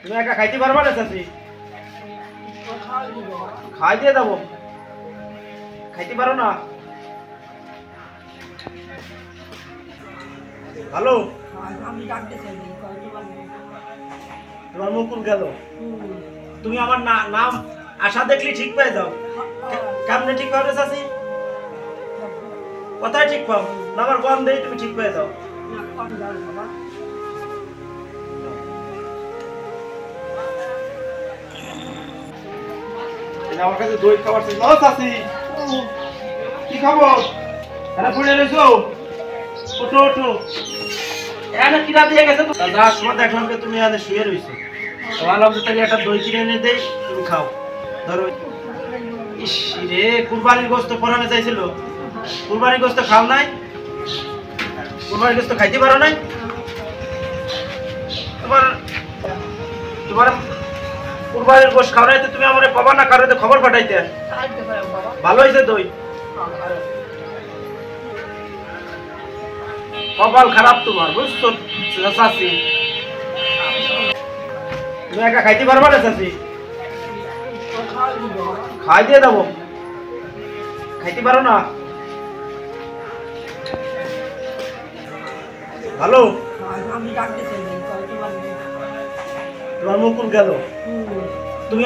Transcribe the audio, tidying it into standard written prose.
তুমি একা খাইতে পারবা না চাচি? খাই দিয়ে যাবো। খাইতে পারো না? ভালো। তোমার মুকুল গেল। তুমি আমার নাম আশা দেখলি ঠিক পেয়ে যাও। কেমনে ঠিক পাবে চাচি? কোথায় ঠিক পাও? আমার গন্ধেই তুমি ঠিক পেয়ে যাও। আমার কাছে দই খাবার ছিল। চাচি কি খবর? এরা পড়ে রয়েছো? ওঠো ওঠো। এখানে কিরা দিয়ে গেছে তো? যাওয়ার সময় দেখলাম যে তুমি এখানে শুয়ে রয়েছো। ভাবলাম যে তাহলে একটা দই কিনে এনে দেই, তুমি খাও। ধরো। ইস রে, কুরবানির গোশত পরানো চাইছিল। কুরবানির গোশত খাও নাই? কুরবানির গোশত খাইতে পারো নাই? তোমার কুরবানির গোশত খাও নাই তো তুমি আমারে পাবা না, কারো খবর পাঠাইতে। ভালো হয়েছে দই। কপাল খারাপ তোমার, বুঝছো চাচি? তুমি একা খাইতে পারবা না চাচি? খাই দিয়ে যাবো। খাইতে পারো না? ভালো। তোমার মুকুল গেল। তুমি